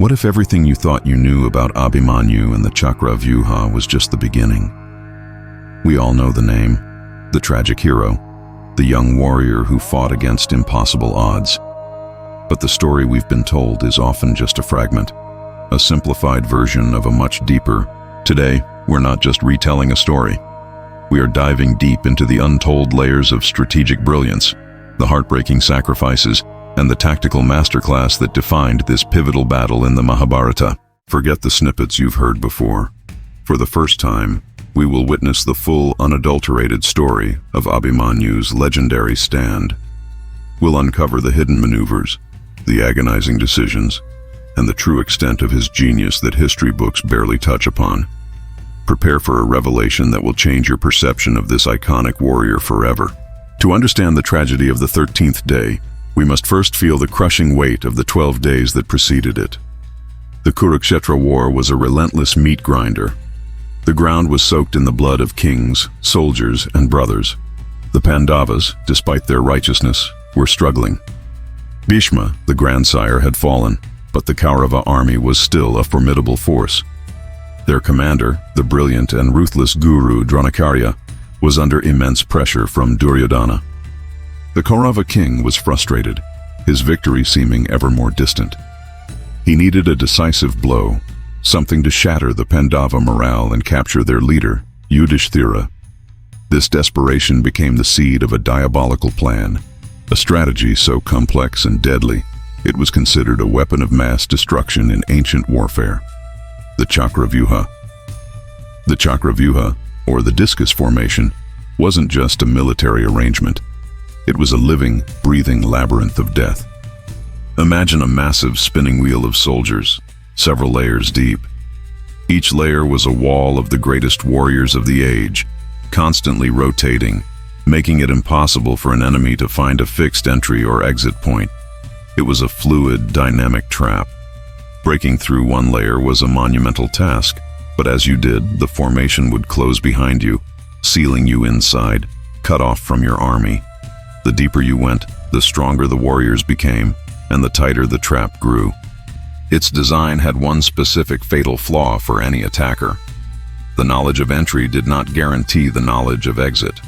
What if everything you thought you knew about Abhimanyu and the Chakravyuha was just the beginning? We all know the name, the tragic hero, the young warrior who fought against impossible odds. But the story we've been told is often just a fragment, a simplified version of a much deeper. Today, we're not just retelling a story. We are diving deep into the untold layers of strategic brilliance, the heartbreaking sacrifices, and the tactical masterclass that defined this pivotal battle in the Mahabharata. Forget the snippets you've heard before. For the first time, we will witness the full, unadulterated story of Abhimanyu's legendary stand. We'll uncover the hidden maneuvers, the agonizing decisions, and the true extent of his genius that history books barely touch upon. Prepare for a revelation that will change your perception of this iconic warrior forever. To understand the tragedy of the 13th day, we must first feel the crushing weight of the 12 days that preceded it. The Kurukshetra war was a relentless meat grinder. The ground was soaked in the blood of kings, soldiers, and brothers. The Pandavas, despite their righteousness, were struggling. Bhishma, the grandsire, had fallen, but the Kaurava army was still a formidable force. Their commander, the brilliant and ruthless guru Dronakarya, was under immense pressure from Duryodhana. The Kaurava king was frustrated, his victory seeming ever more distant. He needed a decisive blow, something to shatter the Pandava morale and capture their leader, Yudhishthira. This desperation became the seed of a diabolical plan, a strategy so complex and deadly, it was considered a weapon of mass destruction in ancient warfare. The Chakravyuha. The Chakravyuha, or the discus formation, wasn't just a military arrangement. It was a living, breathing labyrinth of death. Imagine a massive spinning wheel of soldiers, several layers deep. Each layer was a wall of the greatest warriors of the age, constantly rotating, making it impossible for an enemy to find a fixed entry or exit point. It was a fluid, dynamic trap. Breaking through one layer was a monumental task, but as you did, the formation would close behind you, sealing you inside, cut off from your army. The deeper you went, the stronger the warriors became, and the tighter the trap grew. Its design had one specific fatal flaw for any attacker. The knowledge of entry did not guarantee the knowledge of exit.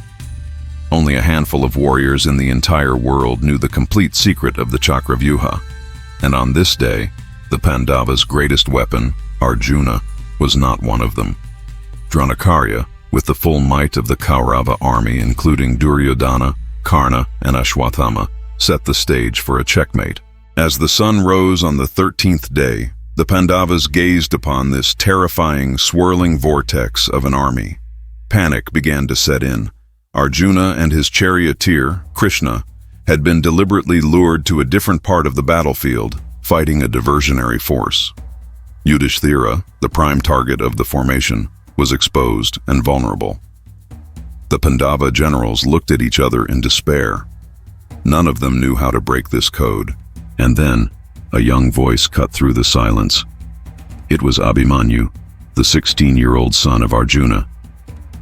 Only a handful of warriors in the entire world knew the complete secret of the Chakravyuha, and on this day, the Pandavas' greatest weapon, Arjuna, was not one of them. Dronakarya, with the full might of the Kaurava army including Duryodhana, Karna, and Ashwathama, set the stage for a checkmate. As the sun rose on the 13th day, the Pandavas gazed upon this terrifying, swirling vortex of an army. Panic began to set in. Arjuna and his charioteer, Krishna, had been deliberately lured to a different part of the battlefield, fighting a diversionary force. Yudhishthira, the prime target of the formation, was exposed and vulnerable. The Pandava generals looked at each other in despair. None of them knew how to break this code. And then, a young voice cut through the silence. It was Abhimanyu, the 16-year-old son of Arjuna.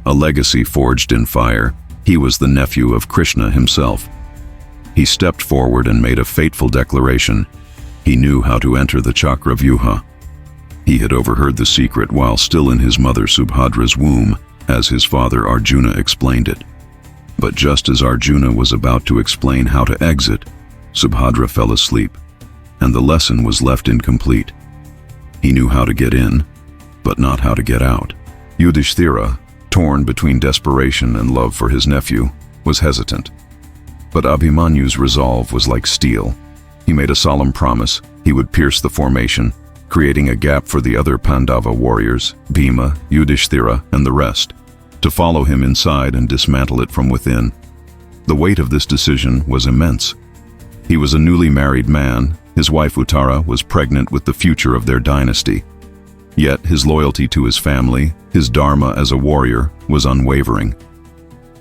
A legacy forged in fire, he was the nephew of Krishna himself. He stepped forward and made a fateful declaration. He knew how to enter the Chakravyuha. He had overheard the secret while still in his mother Subhadra's womb, as his father Arjuna explained it. But just as Arjuna was about to explain how to exit, Subhadra fell asleep, and the lesson was left incomplete. He knew how to get in, but not how to get out. Yudhishthira, torn between desperation and love for his nephew, was hesitant. But Abhimanyu's resolve was like steel. He made a solemn promise he would pierce the formation, creating a gap for the other Pandava warriors, Bhima, Yudhishthira, and the rest, to follow him inside and dismantle it from within. The weight of this decision was immense. He was a newly married man. His wife Uttara was pregnant with the future of their dynasty. Yet his loyalty to his family, his dharma as a warrior, was unwavering.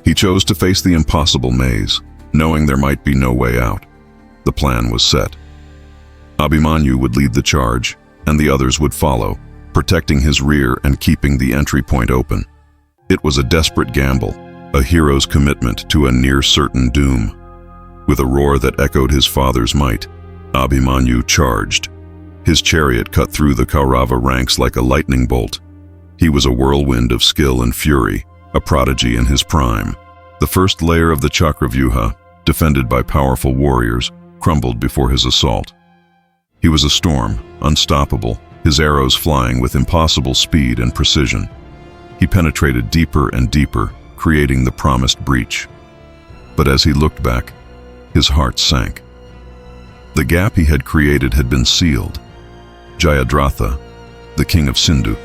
He chose to face the impossible maze, knowing there might be no way out. The plan was set. Abhimanyu would lead the charge, and the others would follow, protecting his rear and keeping the entry point open. It was a desperate gamble, a hero's commitment to a near-certain doom. With a roar that echoed his father's might, Abhimanyu charged. His chariot cut through the Kaurava ranks like a lightning bolt. He was a whirlwind of skill and fury, a prodigy in his prime. The first layer of the Chakravyuha, defended by powerful warriors, crumbled before his assault. He was a storm, unstoppable, his arrows flying with impossible speed and precision. He penetrated deeper and deeper, creating the promised breach. But as he looked back, his heart sank. The gap he had created had been sealed. Jayadratha, the king of Sindhu,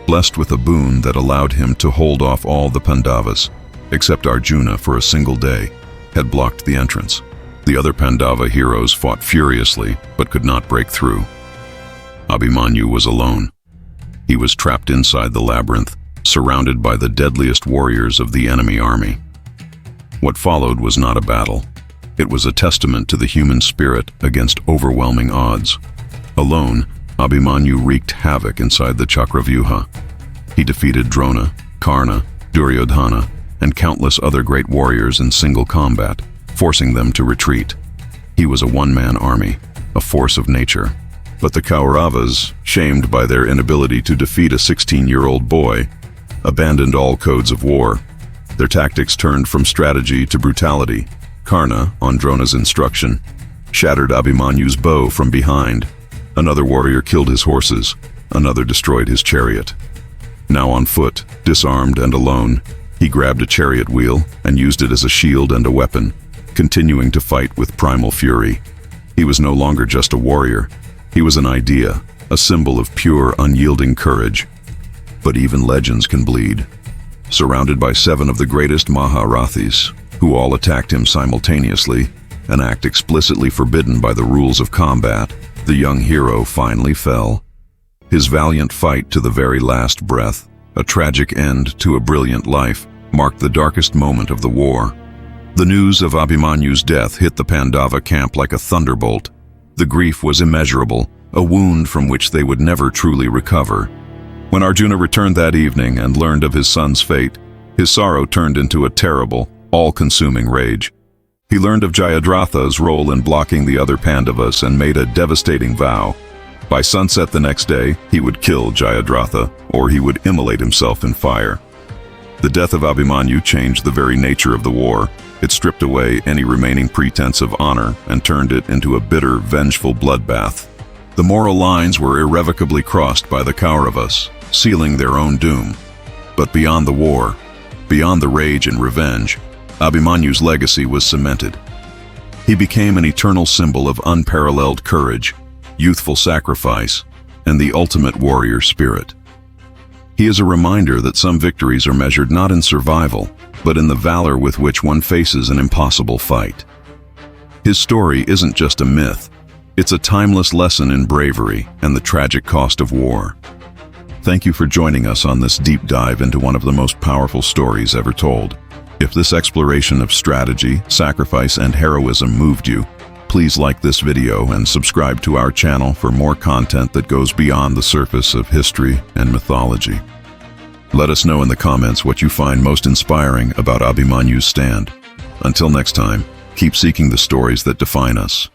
blessed with a boon that allowed him to hold off all the Pandavas, except Arjuna for a single day, had blocked the entrance. The other Pandava heroes fought furiously, but could not break through. Abhimanyu was alone. He was trapped inside the labyrinth, surrounded by the deadliest warriors of the enemy army. What followed was not a battle. It was a testament to the human spirit against overwhelming odds. Alone, Abhimanyu wreaked havoc inside the Chakravyuha. He defeated Drona, Karna, Duryodhana, and countless other great warriors in single combat, forcing them to retreat. He was a one-man army, a force of nature. But the Kauravas, shamed by their inability to defeat a 16-year-old boy, abandoned all codes of war. Their tactics turned from strategy to brutality. Karna, on Drona's instruction, shattered Abhimanyu's bow from behind. Another warrior killed his horses. Another destroyed his chariot. Now on foot, disarmed and alone, he grabbed a chariot wheel and used it as a shield and a weapon, continuing to fight with primal fury. He was no longer just a warrior. He was an idea, a symbol of pure, unyielding courage. But even legends can bleed. Surrounded by 7 of the greatest Maharathis, who all attacked him simultaneously, an act explicitly forbidden by the rules of combat, the young hero finally fell. His valiant fight to the very last breath, a tragic end to a brilliant life, marked the darkest moment of the war. The news of Abhimanyu's death hit the Pandava camp like a thunderbolt. The grief was immeasurable, a wound from which they would never truly recover. When Arjuna returned that evening and learned of his son's fate, his sorrow turned into a terrible, all-consuming rage. He learned of Jayadratha's role in blocking the other Pandavas and made a devastating vow. By sunset the next day, he would kill Jayadratha, or he would immolate himself in fire. The death of Abhimanyu changed the very nature of the war. It stripped away any remaining pretense of honor and turned it into a bitter, vengeful bloodbath. The moral lines were irrevocably crossed by the Kauravas, sealing their own doom. But beyond the war, beyond the rage and revenge, Abhimanyu's legacy was cemented. He became an eternal symbol of unparalleled courage, youthful sacrifice, and the ultimate warrior spirit. He is a reminder that some victories are measured not in survival, but in the valor with which one faces an impossible fight. His story isn't just a myth, it's a timeless lesson in bravery and the tragic cost of war. Thank you for joining us on this deep dive into one of the most powerful stories ever told. If this exploration of strategy, sacrifice, and heroism moved you, please like this video and subscribe to our channel for more content that goes beyond the surface of history and mythology. Let us know in the comments what you find most inspiring about Abhimanyu's stand. Until next time, keep seeking the stories that define us.